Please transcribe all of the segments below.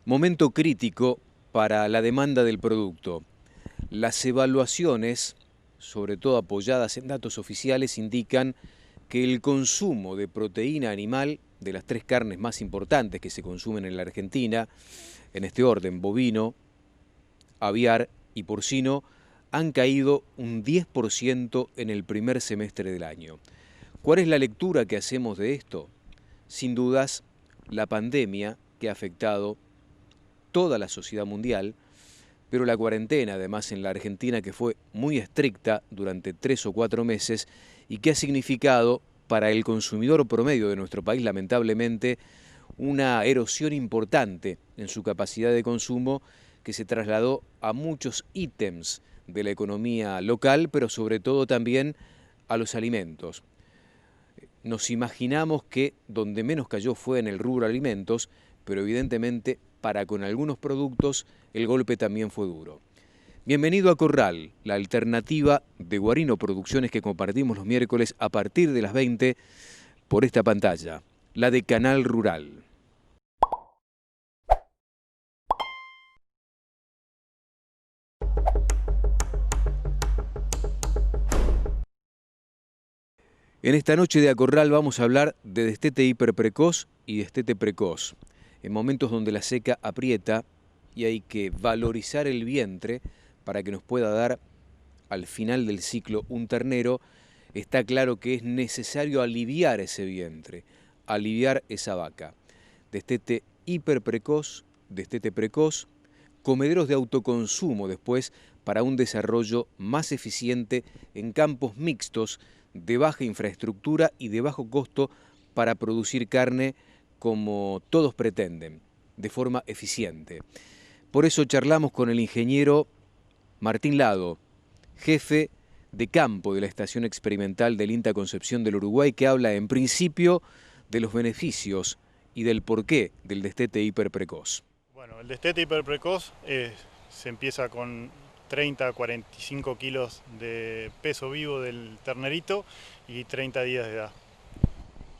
Momento crítico para la demanda del producto. Las evaluaciones, sobre todo apoyadas en datos oficiales, indican que el consumo de proteína animal, de las tres carnes más importantes que se consumen en la Argentina, en este orden, bovino, aviar y porcino, han caído un 10% en el primer semestre del año. ¿Cuál es la lectura que hacemos de esto? Sin dudas, la pandemia que ha afectado toda la sociedad mundial, pero la cuarentena, además en la Argentina, que fue muy estricta durante 3 o 4 meses y que ha significado para el consumidor promedio de nuestro país, lamentablemente, una erosión importante en su capacidad de consumo que se trasladó a muchos ítems de la economía local, pero sobre todo también a los alimentos. Nos imaginamos que donde menos cayó fue en el rubro alimentos, pero evidentemente para con algunos productos el golpe también fue duro. Bienvenido a Corral, la alternativa de Guarino Producciones que compartimos los miércoles a partir de las 20 por esta pantalla, la de Canal Rural. En esta noche de Acorral vamos a hablar de destete hiperprecoz y destete precoz. En momentos donde la seca aprieta y hay que valorizar el vientre para que nos pueda dar al final del ciclo un ternero, está claro que es necesario aliviar ese vientre, aliviar esa vaca. Destete hiperprecoz, destete precoz, comederos de autoconsumo después para un desarrollo más eficiente en campos mixtos de baja infraestructura y de bajo costo para producir carne como todos pretenden, de forma eficiente. Por eso charlamos con el ingeniero Martín Lado, jefe de campo de la Estación Experimental del INTA Concepción del Uruguay, que habla en principio de los beneficios y del porqué del destete hiperprecoz. Bueno, el destete hiperprecoz se empieza con 30 a 45 kilos de peso vivo del ternerito y 30 días de edad.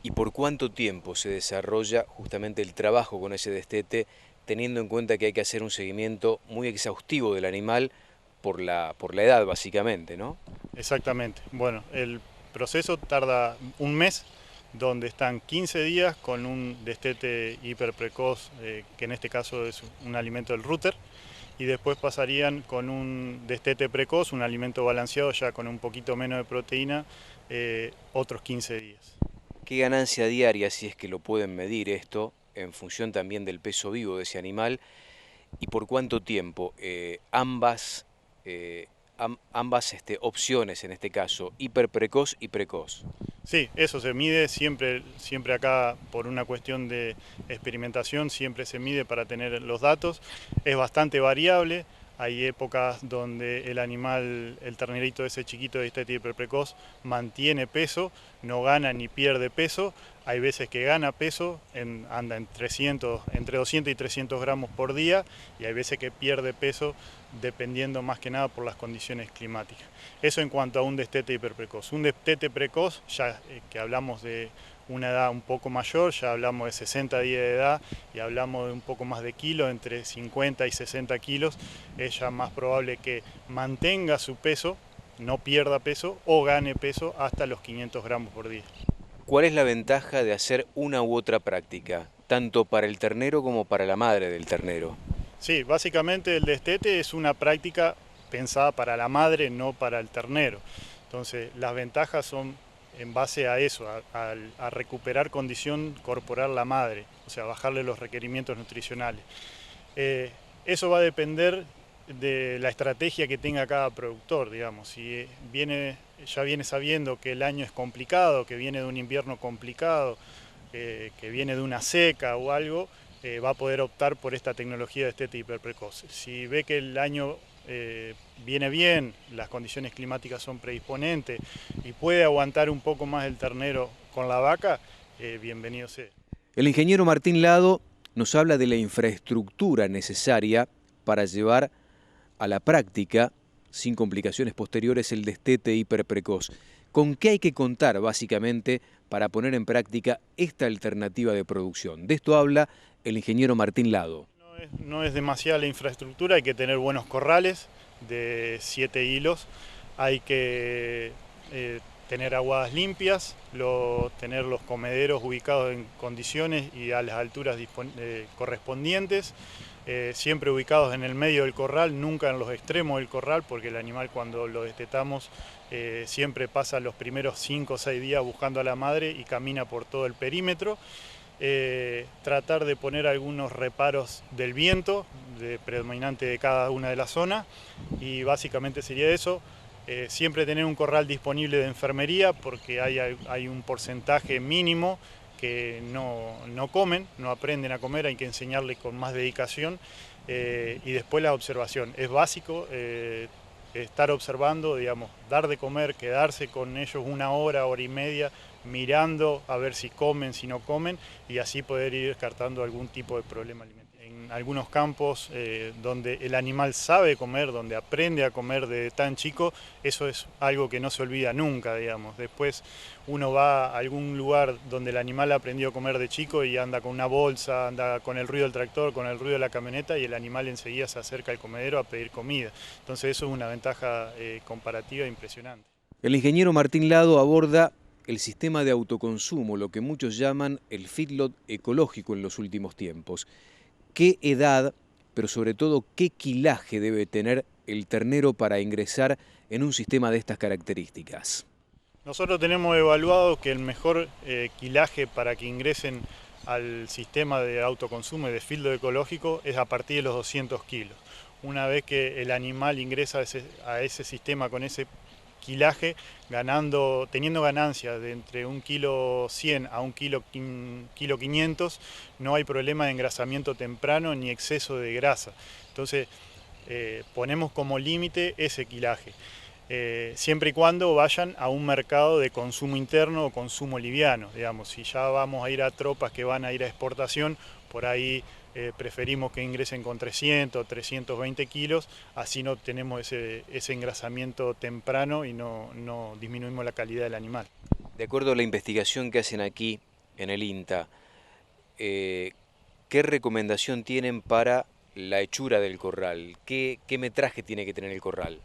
¿Y por cuánto tiempo se desarrolla justamente el trabajo con ese destete, teniendo en cuenta que hay que hacer un seguimiento muy exhaustivo del animal por la edad básicamente, ¿no? Exactamente. Bueno, el proceso tarda un mes, donde están 15 días con un destete hiperprecoz, que en este caso es un alimento del router, y después pasarían con un destete precoz, un alimento balanceado ya con un poquito menos de proteína, otros 15 días. ¿Qué ganancia diaria, si es que lo pueden medir esto, en función también del peso vivo de ese animal, y por cuánto tiempo eh, ambas opciones, en este caso, hiperprecoz y precoz? Sí, eso se mide siempre acá por una cuestión de experimentación, siempre se mide para tener los datos. Es bastante variable. Hay épocas donde el animal, el ternerito ese chiquito de destete hiperprecoz, mantiene peso, no gana ni pierde peso. Hay veces que gana peso, anda entre 200 y 300 gramos por día, y hay veces que pierde peso dependiendo más que nada por las condiciones climáticas. Eso en cuanto a un destete hiperprecoz. Un destete precoz, ya que hablamos de una edad un poco mayor, ya hablamos de 60 días de edad y hablamos de un poco más de kilos, entre 50 y 60 kilos, es ya más probable que mantenga su peso, no pierda peso o gane peso hasta los 500 gramos por día. ¿Cuál es la ventaja de hacer una u otra práctica, tanto para el ternero como para la madre del ternero? Sí, básicamente el destete es una práctica pensada para la madre, no para el ternero. Entonces, las ventajas son en base a eso, a recuperar condición corporal la madre, o sea, bajarle los requerimientos nutricionales. Eso va a depender de la estrategia que tenga cada productor, digamos. Si ya viene sabiendo que el año es complicado, que viene de un invierno complicado, que viene de una seca o algo, va a poder optar por esta tecnología de destete hiperprecoz. Si ve que el año viene bien, las condiciones climáticas son predisponentes y puede aguantar un poco más el ternero con la vaca, bienvenido sea. El ingeniero Martín Lado nos habla de la infraestructura necesaria para llevar a la práctica, sin complicaciones posteriores, el destete hiperprecoz. ¿Con qué hay que contar básicamente para poner en práctica esta alternativa de producción? De esto habla el ingeniero Martín Lado. No es demasiada la infraestructura, hay que tener buenos corrales de 7 hilos, hay que tener aguadas limpias, tener los comederos ubicados en condiciones y a las alturas correspondientes, siempre ubicados en el medio del corral, nunca en los extremos del corral, porque el animal cuando lo destetamos siempre pasa los primeros 5 o 6 días buscando a la madre y camina por todo el perímetro. Tratar de poner algunos reparos del viento, predominante de cada una de las zonas, y básicamente sería eso. Siempre tener un corral disponible de enfermería, porque hay un porcentaje mínimo que no comen, no aprenden a comer, hay que enseñarles con más dedicación, y después la observación. Es básico estar observando, digamos, dar de comer, quedarse con ellos una hora, hora y media, mirando a ver si comen, si no comen, y así poder ir descartando algún tipo de problema alimentario. En algunos campos donde el animal sabe comer, donde aprende a comer desde tan chico, eso es algo que no se olvida nunca, digamos. Después uno va a algún lugar donde el animal aprendió a comer de chico y anda con una bolsa, anda con el ruido del tractor, con el ruido de la camioneta, y el animal enseguida se acerca al comedero a pedir comida. Entonces eso es una ventaja comparativa impresionante. El ingeniero Martín Lado aborda el sistema de autoconsumo, lo que muchos llaman el feedlot ecológico en los últimos tiempos. ¿Qué edad, pero sobre todo qué quilaje debe tener el ternero para ingresar en un sistema de estas características? Nosotros tenemos evaluado que el mejor quilaje para que ingresen al sistema de autoconsumo y de feedlot ecológico es a partir de los 200 kilos. Una vez que el animal ingresa a ese sistema con ese quilaje, teniendo ganancias de entre 1,1 kg a 1,5 kg, no hay problema de engrasamiento temprano ni exceso de grasa. Entonces ponemos como límite ese quilaje. Siempre y cuando vayan a un mercado de consumo interno o consumo liviano. Digamos, si ya vamos a ir a tropas que van a ir a exportación, por ahí preferimos que ingresen con 300 o 320 kilos, así no tenemos ese engrasamiento temprano y no disminuimos la calidad del animal. De acuerdo a la investigación que hacen aquí en el INTA, ¿qué recomendación tienen para la hechura del corral? ¿Qué metraje tiene que tener el corral?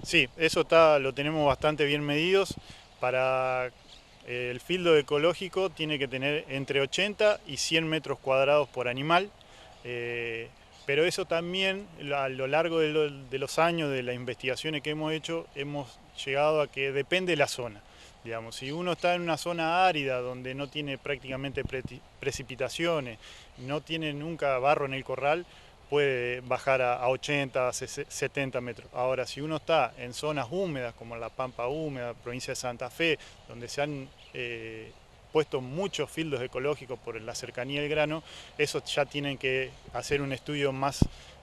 Sí, eso lo tenemos bastante bien medidos. Para el feedlot ecológico tiene que tener entre 80 y 100 metros cuadrados por animal, pero eso también a lo largo de los años de las investigaciones que hemos hecho, hemos llegado a que depende de la zona. Digamos, si uno está en una zona árida donde no tiene prácticamente precipitaciones, no tiene nunca barro en el corral, puede bajar a 80, 70 metros. Ahora, si uno está en zonas húmedas, como la Pampa Húmeda, provincia de Santa Fe, donde se han puesto muchos feedlots ecológicos por la cercanía del grano, esos ya tienen que hacer un estudio más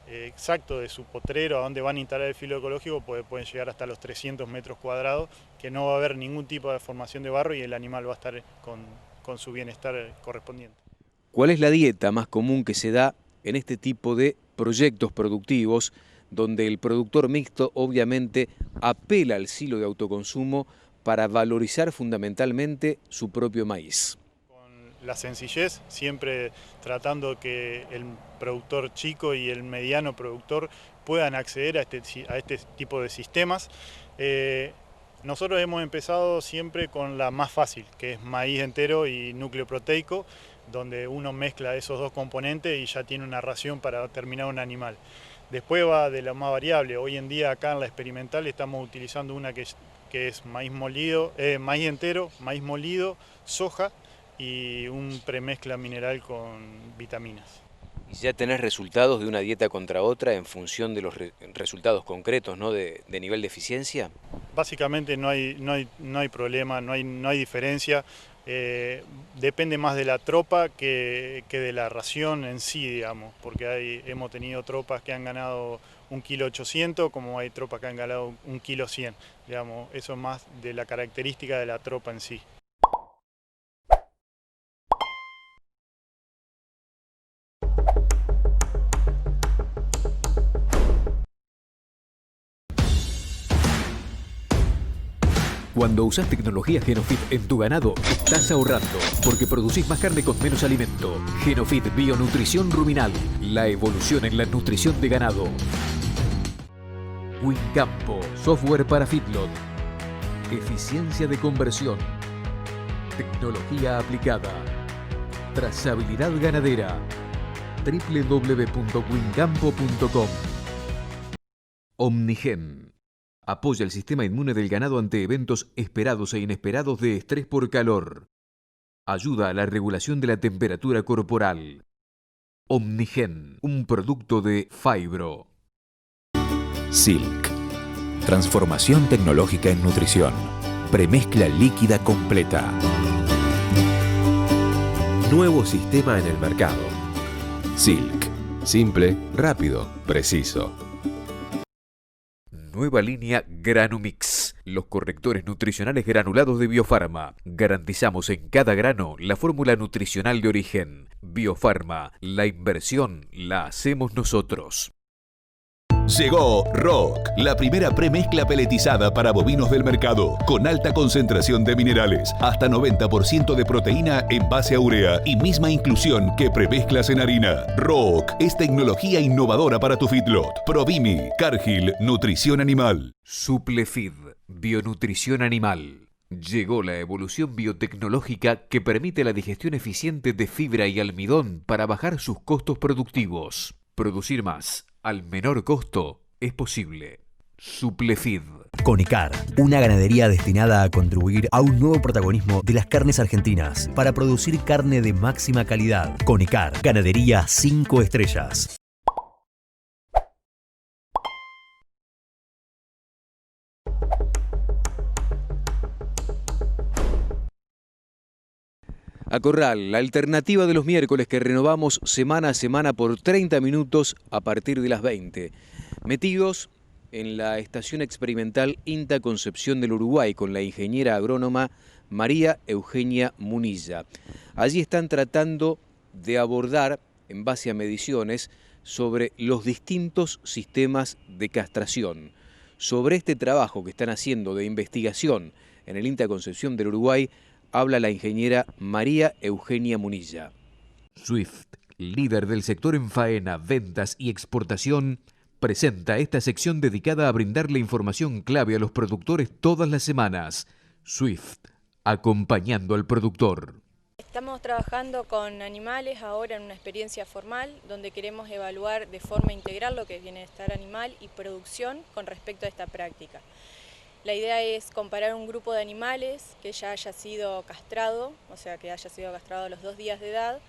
exacto de su potrero, a dónde van a instalar el feedlot ecológico, pueden llegar hasta los 300 metros cuadrados, que no va a haber ningún tipo de formación de barro y el animal va a estar con su bienestar correspondiente. ¿Cuál es la dieta más común que se da en este tipo de proyectos productivos, donde el productor mixto obviamente apela al silo de autoconsumo para valorizar fundamentalmente su propio maíz? Con la sencillez, siempre tratando que el productor chico y el mediano productor puedan acceder a este tipo de sistemas. Nosotros hemos empezado siempre con la más fácil, que es maíz entero y núcleo proteico, donde uno mezcla esos dos componentes y ya tiene una ración para terminar un animal. Después va de la más variable. Hoy en día acá en la experimental estamos utilizando una que es maíz molido, maíz entero, maíz molido, soja y un premezcla mineral con vitaminas. ¿Y ya tenés resultados de una dieta contra otra en función de los resultados concretos, ¿no? de nivel de eficiencia? Básicamente no hay problema, no hay diferencia. Depende más de la tropa que de la ración en sí, digamos, porque hemos tenido tropas que han ganado 1,8 kg, como hay tropas que han ganado 1,100 kg, digamos, eso es más de la característica de la tropa en sí. Cuando usás tecnología Genofit en tu ganado, estás ahorrando, porque producís más carne con menos alimento. Genofit Bionutrición Ruminal, la evolución en la nutrición de ganado. Wincampo, software para feedlot. Eficiencia de conversión. Tecnología aplicada. Trazabilidad ganadera. www.wincampo.com. Omnigen. Apoya el sistema inmune del ganado ante eventos esperados e inesperados de estrés por calor. Ayuda a la regulación de la temperatura corporal. Omnigen, un producto de Fibro. Silk. Transformación tecnológica en nutrición. Premezcla líquida completa. Nuevo sistema en el mercado. Silk. Simple, rápido, preciso. Nueva línea Granumix. Los correctores nutricionales granulados de Biofarma. Garantizamos en cada grano la fórmula nutricional de origen. Biofarma, la inversión la hacemos nosotros. Llegó Rock, la primera premezcla peletizada para bovinos del mercado, con alta concentración de minerales, hasta 90% de proteína en base a urea y misma inclusión que premezclas en harina. Rock es tecnología innovadora para tu feedlot. Provimi, Cargill, Nutrición Animal. Suplefeed, Bionutrición Animal. Llegó la evolución biotecnológica que permite la digestión eficiente de fibra y almidón para bajar sus costos productivos. Producir más al menor costo es posible. Suplefeed. Conicar, una ganadería destinada a contribuir a un nuevo protagonismo de las carnes argentinas para producir carne de máxima calidad. Conicar, ganadería 5 estrellas. Acorral, la alternativa de los miércoles que renovamos semana a semana por 30 minutos a partir de las 20. Metidos en la estación experimental INTA Concepción del Uruguay con la ingeniera agrónoma María Eugenia Munilla. Allí están tratando de abordar, en base a mediciones, sobre los distintos sistemas de castración. Sobre este trabajo que están haciendo de investigación en el INTA Concepción del Uruguay, habla la ingeniera María Eugenia Munilla. Swift, líder del sector en faena, ventas y exportación, presenta esta sección dedicada a brindarle información clave a los productores todas las semanas. Swift, acompañando al productor. Estamos trabajando con animales ahora en una experiencia formal donde queremos evaluar de forma integral lo que es bienestar animal y producción con respecto a esta práctica. La idea es comparar un grupo de animales que ya haya sido castrado, o sea que haya sido castrado a los 2 días de edad,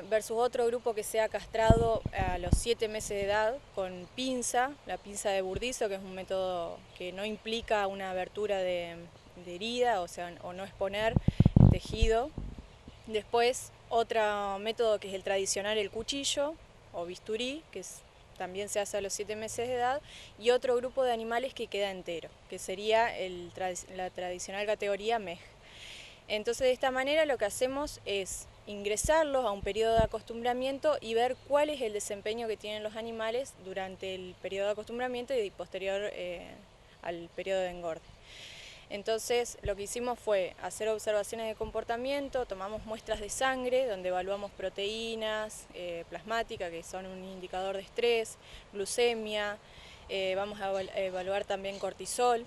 versus otro grupo que sea castrado a los 7 meses de edad con pinza, la pinza de Burdizo, que es un método que no implica una abertura de herida, o sea, o no exponer tejido. Después otro método que es el tradicional, el cuchillo o bisturí, que también se hace a los 7 meses de edad, y otro grupo de animales que queda entero, que sería la tradicional categoría MEG. Entonces de esta manera lo que hacemos es ingresarlos a un periodo de acostumbramiento y ver cuál es el desempeño que tienen los animales durante el periodo de acostumbramiento y posterior al periodo de engorde. Entonces lo que hicimos fue hacer observaciones de comportamiento, tomamos muestras de sangre donde evaluamos proteínas, plasmática, que son un indicador de estrés, glucemia, vamos a evaluar también cortisol.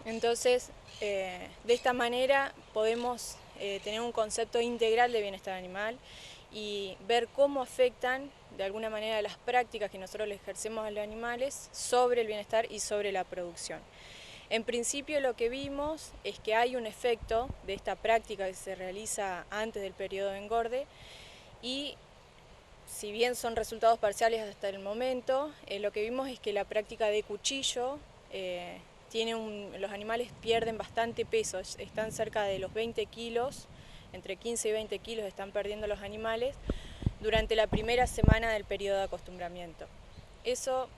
Entonces de esta manera podemos tener un concepto integral de bienestar animal y ver cómo afectan de alguna manera las prácticas que nosotros le ejercemos a los animales sobre el bienestar y sobre la producción. En principio lo que vimos es que hay un efecto de esta práctica que se realiza antes del periodo de engorde y si bien son resultados parciales hasta el momento, lo que vimos es que la práctica de cuchillo, los animales pierden bastante peso, están cerca de los 20 kilos, entre 15 y 20 kilos están perdiendo los animales durante la primera semana del periodo de acostumbramiento. Eso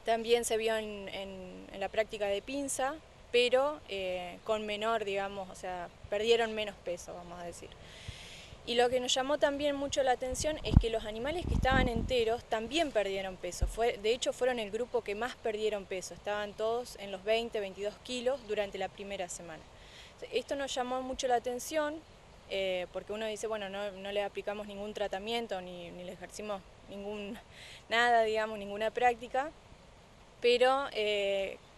también se vio en la práctica de pinza, pero con menor, digamos, o sea, perdieron menos peso, vamos a decir. Y lo que nos llamó también mucho la atención es que los animales que estaban enteros también perdieron peso. De hecho, fueron el grupo que más perdieron peso. Estaban todos en los 20, 22 kilos durante la primera semana. Esto nos llamó mucho la atención porque uno dice, bueno, no le aplicamos ningún tratamiento ni le ejercimos nada, digamos, ninguna práctica, pero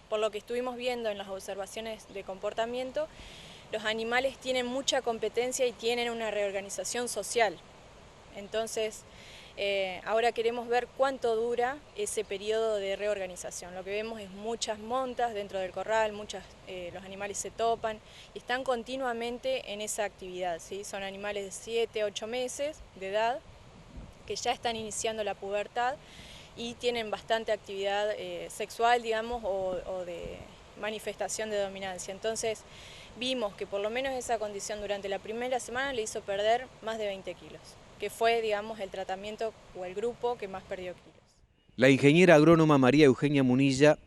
por lo que estuvimos viendo en las observaciones de comportamiento, los animales tienen mucha competencia y tienen una reorganización social. Entonces, ahora queremos ver cuánto dura ese periodo de reorganización. Lo que vemos es muchas montas dentro del corral, los animales se topan y están continuamente en esa actividad, ¿sí? Son animales de 7, 8 meses de edad que ya están iniciando la pubertad y tienen bastante actividad sexual, digamos, o de manifestación de dominancia. Entonces, vimos que por lo menos esa condición durante la primera semana le hizo perder más de 20 kilos, que fue, digamos, el tratamiento o el grupo que más perdió kilos. La ingeniera agrónoma María Eugenia Munilla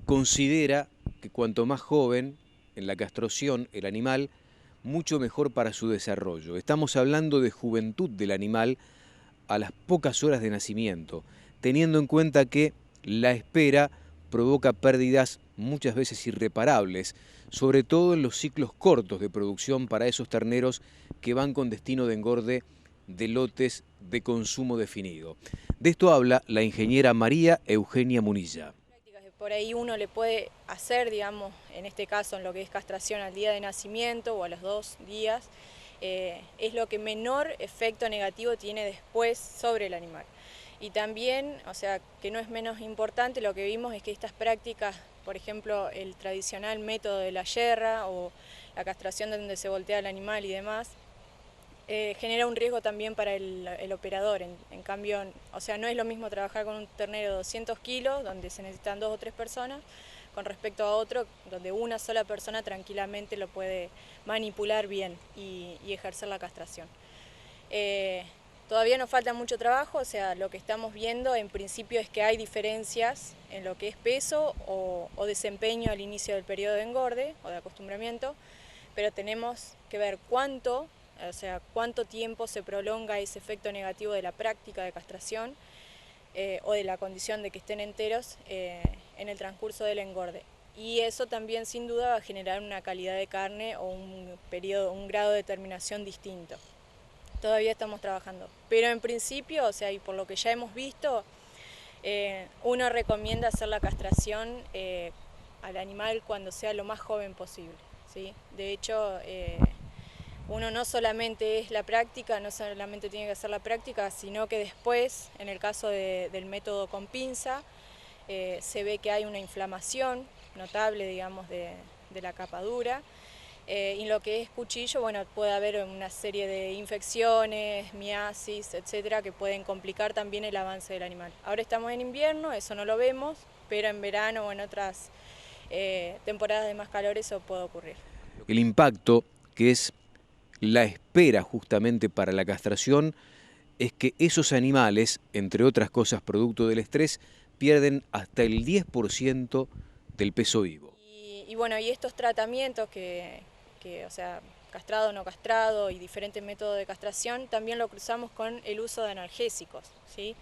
considera que cuanto más joven en la castración el animal, mucho mejor para su desarrollo. Estamos hablando de juventud del animal a las pocas horas de nacimiento, teniendo en cuenta que la espera provoca pérdidas muchas veces irreparables, sobre todo en los ciclos cortos de producción para esos terneros que van con destino de engorde de lotes de consumo definido. De esto habla la ingeniera María Eugenia Munilla. Por ahí uno le puede hacer, digamos, en este caso en lo que es castración al día de nacimiento o a los 2 días, es lo que menor efecto negativo tiene después sobre el animal. Y también, o sea, que no es menos importante, lo que vimos es que estas prácticas, por ejemplo, el tradicional método de la yerra o la castración donde se voltea el animal y demás, genera un riesgo también para el operador. En cambio, o sea, no es lo mismo trabajar con un ternero de 200 kilos, donde se necesitan 2 o 3 personas, con respecto a otro, donde una sola persona tranquilamente lo puede manipular bien y ejercer la castración. Todavía nos falta mucho trabajo, o sea, lo que estamos viendo en principio es que hay diferencias en lo que es peso o desempeño al inicio del periodo de engorde o de acostumbramiento, pero tenemos que ver cuánto tiempo se prolonga ese efecto negativo de la práctica de castración o de la condición de que estén enteros en el transcurso del engorde. Y eso también sin duda va a generar una calidad de carne o un grado de terminación distinto. Todavía estamos trabajando, pero en principio, o sea, y por lo que ya hemos visto, uno recomienda hacer la castración al animal cuando sea lo más joven posible, ¿sí? De hecho, uno no solamente es la práctica, no solamente tiene que hacer la práctica, sino que después, en el caso del método con pinza, se ve que hay una inflamación notable, digamos, de la capa dura. Y lo que es cuchillo, bueno, puede haber una serie de infecciones, miasis, etcétera, que pueden complicar también el avance del animal. Ahora estamos en invierno, eso no lo vemos, pero en verano o en otras temporadas de más calor eso puede ocurrir. El impacto, que es la espera justamente para la castración, es que esos animales, entre otras cosas producto del estrés, pierden hasta el 10% del peso vivo. Y bueno, y estos tratamientos o sea, castrado o no castrado y diferentes métodos de castración, también lo cruzamos con el uso de analgésicos, ¿sí?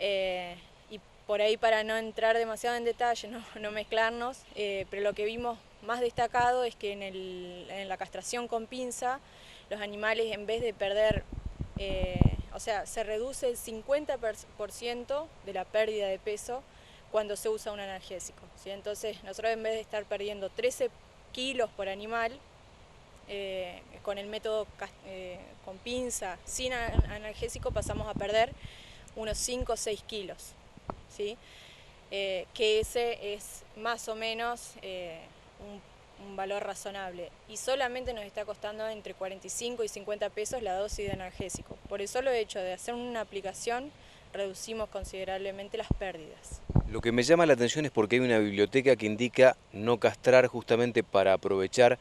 Y por ahí, para no entrar demasiado en detalle, no mezclarnos, pero lo que vimos más destacado es que en la castración con pinza, los animales, en vez de perder, o sea, se reduce el 50% de la pérdida de peso cuando se usa un analgésico, ¿sí? Entonces, nosotros en vez de estar perdiendo 13 kilos por animal, con el método con pinza, sin analgésico, pasamos a perder unos 5 o 6 kilos, ¿sí? Que ese es más o menos un valor razonable, y solamente nos está costando entre 45 y 50 pesos la dosis de analgésico. Por el solo hecho de hacer una aplicación, reducimos considerablemente las pérdidas. Lo que me llama la atención es porque hay una biblioteca que indica no castrar justamente para aprovechar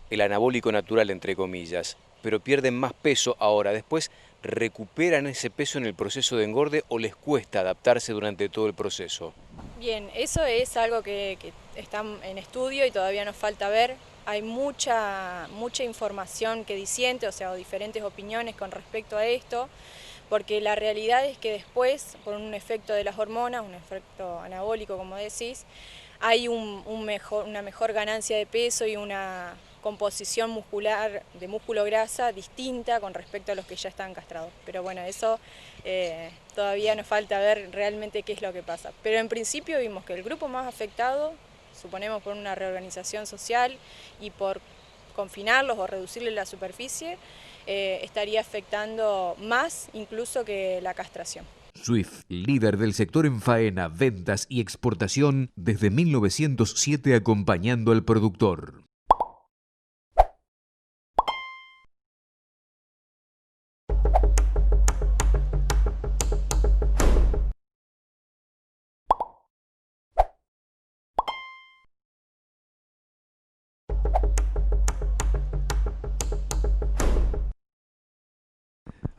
el anabólico natural, entre comillas, pero pierden más peso ahora. Después, ¿recuperan ese peso en el proceso de engorde o les cuesta adaptarse durante todo el proceso? Bien, eso es algo que está en estudio y todavía nos falta ver hay mucha información que disiente, o sea, diferentes opiniones con respecto a esto, porque la realidad es que después, por un efecto de las hormonas, un efecto anabólico como decís, hay una mejor ganancia de peso y una composición muscular de músculo grasa distinta con respecto a los que ya están castrados. Pero bueno, eso todavía nos falta ver realmente qué es lo que pasa. Pero en principio vimos que el grupo más afectado, suponemos por una reorganización social y por confinarlos o reducirles la superficie, estaría afectando más incluso que la castración. Swift, líder del sector en faena, ventas y exportación desde 1907 acompañando al productor.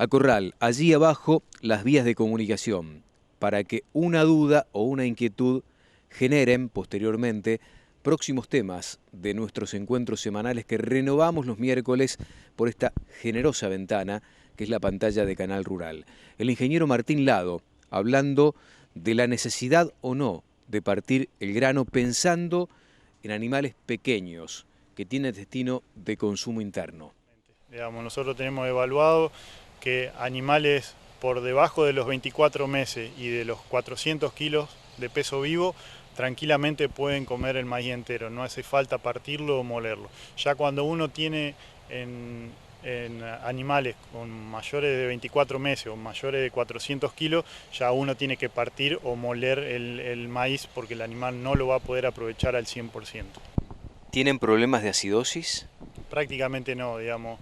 A Corral, allí abajo las vías de comunicación, para que una duda o una inquietud generen posteriormente próximos temas de nuestros encuentros semanales que renovamos los miércoles por esta generosa ventana que es la pantalla de Canal Rural. El ingeniero Martín Lado, hablando de la necesidad o no de partir el grano pensando en animales pequeños que tienen destino de consumo interno. Digamos, nosotros tenemos evaluado que animales por debajo de los 24 meses y de los 400 kilos de peso vivo tranquilamente pueden comer el maíz entero, no hace falta partirlo o molerlo. Ya cuando uno tiene en animales con mayores de 24 meses o mayores de 400 kilos, ya uno tiene que partir o moler el maíz porque el animal no lo va a poder aprovechar al 100%. ¿Tienen problemas de acidosis? Prácticamente no, digamos.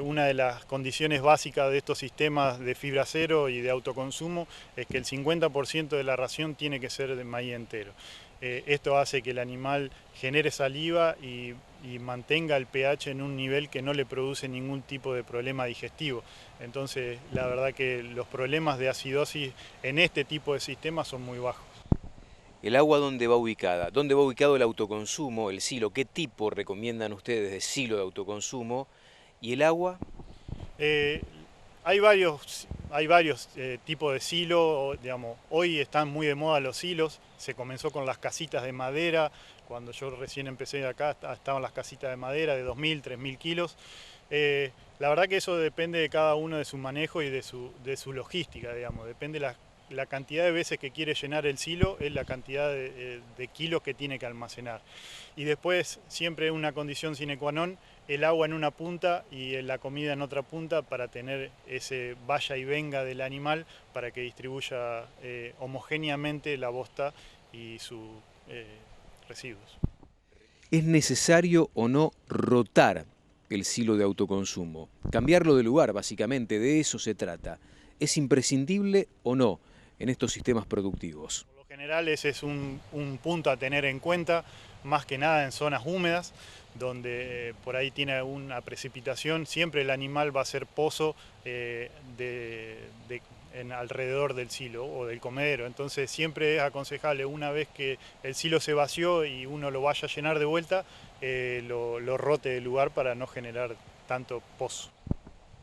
Una de las condiciones básicas de estos sistemas de fibra cero y de autoconsumo es que el 50% de la ración tiene que ser de maíz entero. Esto hace que el animal genere saliva y mantenga el pH en un nivel que no le produce ningún tipo de problema digestivo. Entonces, la verdad que los problemas de acidosis en este tipo de sistemas son muy bajos. ¿El agua dónde va ubicada? ¿Dónde va ubicado el autoconsumo, el silo? ¿Qué tipo recomiendan ustedes de silo de autoconsumo? ¿Y el agua? Hay varios tipos de silo, digamos, hoy están muy de moda los silos, se comenzó con las casitas de madera, cuando yo recién empecé acá estaban las casitas de madera de 2.000, 3.000 kilos. La verdad que eso depende de cada uno de su manejo y de su logística, digamos, depende la cantidad de veces que quiere llenar el silo, es la cantidad de kilos que tiene que almacenar. Y después siempre una condición sine qua non, el agua en una punta y la comida en otra punta para tener ese vaya y venga del animal para que distribuya homogéneamente la bosta y sus residuos. ¿Es necesario o no rotar el silo de autoconsumo? Cambiarlo de lugar, básicamente, de eso se trata. ¿Es imprescindible o no en estos sistemas productivos? Por lo general ese es un punto a tener en cuenta, más que nada en zonas húmedas, donde por ahí tiene una precipitación, siempre el animal va a hacer pozo alrededor del silo o del comedero, entonces siempre es aconsejable una vez que el silo se vació y uno lo vaya a llenar de vuelta, lo rote del lugar para no generar tanto pozo.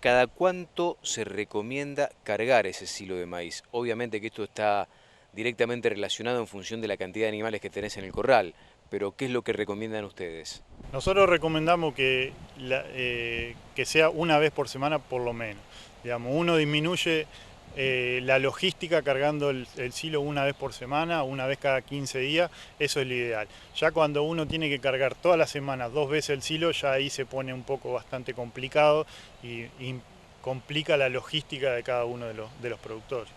¿Cada cuánto se recomienda cargar ese silo de maíz? Obviamente que esto está directamente relacionado en función de la cantidad de animales que tenés en el corral, pero ¿qué es lo que recomiendan ustedes? Nosotros recomendamos que sea una vez por semana por lo menos. Digamos, uno disminuye la logística cargando el silo una vez por semana, una vez cada 15 días, eso es lo ideal. Ya cuando uno tiene que cargar todas las semanas 2 veces el silo, ya ahí se pone un poco bastante complicado y complica la logística de cada uno de los productores.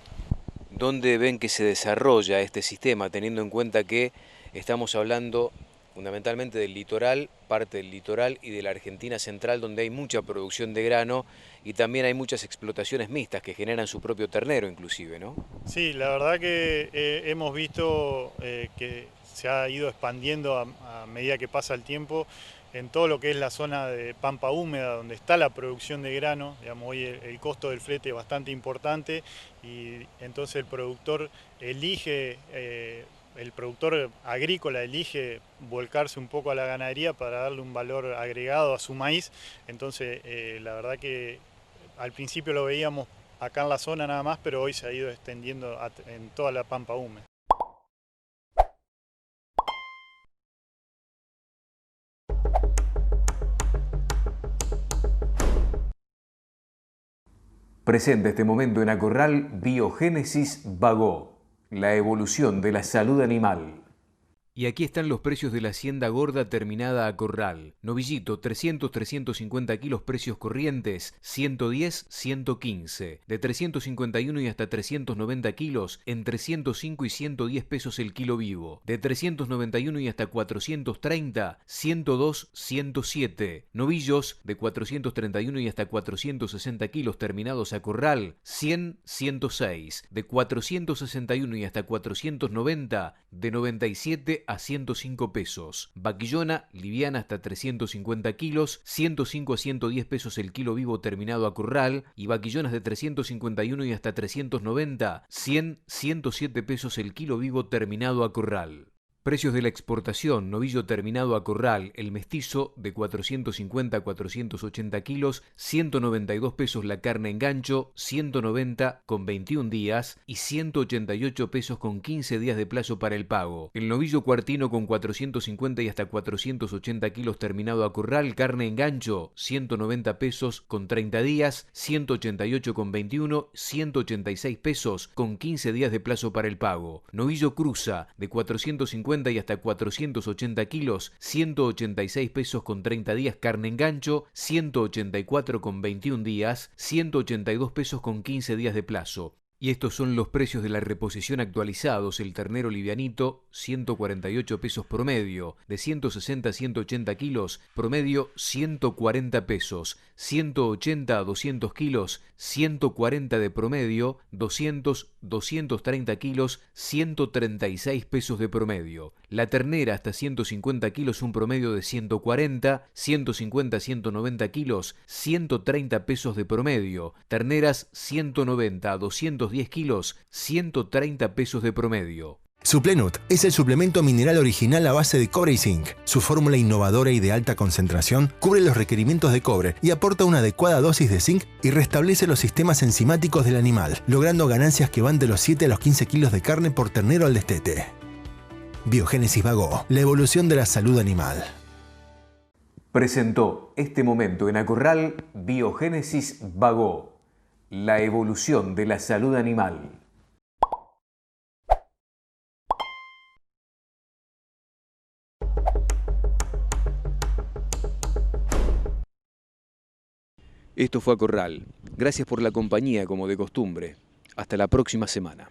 ¿Dónde ven que se desarrolla este sistema, teniendo en cuenta que estamos hablando fundamentalmente del litoral, parte del litoral y de la Argentina central, donde hay mucha producción de grano y también hay muchas explotaciones mixtas que generan su propio ternero inclusive, ¿no? Sí, la verdad que hemos visto que se ha ido expandiendo a medida que pasa el tiempo en todo lo que es la zona de pampa húmeda, donde está la producción de grano. Digamos, hoy el costo del flete es bastante importante y entonces el productor elige el productor agrícola elige volcarse un poco a la ganadería para darle un valor agregado a su maíz. Entonces, la verdad que al principio lo veíamos acá en la zona nada más, pero hoy se ha ido extendiendo en toda la pampa húmeda. Presenta este momento en Acorral Biogénesis Bagó, la evolución de la salud animal. Y aquí están los precios de la hacienda gorda terminada a corral. Novillito, 300-350 kilos precios corrientes, 110-115. De 351 y hasta 390 kilos, entre 105 y 110 pesos el kilo vivo. De 391 y hasta 430, 102-107. Novillos, de 431 y hasta 460 kilos terminados a corral, 100-106. De 461 y hasta 490, de 97 a 105 pesos. Vaquillona, liviana hasta 350 kilos, 105 a 110 pesos el kilo vivo terminado a corral, y vaquillonas de 351 y hasta 390, 100-107 pesos el kilo vivo terminado a corral. Precios de la exportación: novillo terminado a corral, el mestizo, de 450 a 480 kilos, 192 pesos la carne en gancho, 190 con 21 días y 188 pesos con 15 días de plazo para el pago. El novillo cuartino con 450 y hasta 480 kilos terminado a corral, carne en gancho, 190 pesos con 30 días, 188 con 21, 186 pesos con 15 días de plazo para el pago. Novillo cruza, de 450 y hasta 480 kilos, 186 pesos con 30 días carne en gancho, 184 con 21 días, 182 pesos con 15 días de plazo. Y estos son los precios de la reposición actualizados. El ternero livianito, 148 pesos promedio. De 160 a 180 kilos, promedio 140 pesos. 180 a 200 kilos, 140 de promedio. 230 kilos, 136 pesos de promedio. La ternera hasta 150 kilos, un promedio de 140. 150 a 190 kilos, 130 pesos de promedio. Terneras 190 a 210 kilos, 130 pesos de promedio. Suplenut es el suplemento mineral original a base de cobre y zinc. Su fórmula innovadora y de alta concentración cubre los requerimientos de cobre y aporta una adecuada dosis de zinc y restablece los sistemas enzimáticos del animal, logrando ganancias que van de los 7 a los 15 kilos de carne por ternero al destete. Biogénesis Bagó, la evolución de la salud animal. Presentó este momento en Acorral Biogénesis Bagó, la evolución de la salud animal. Esto fue Acorral. Gracias por la compañía como de costumbre. Hasta la próxima semana.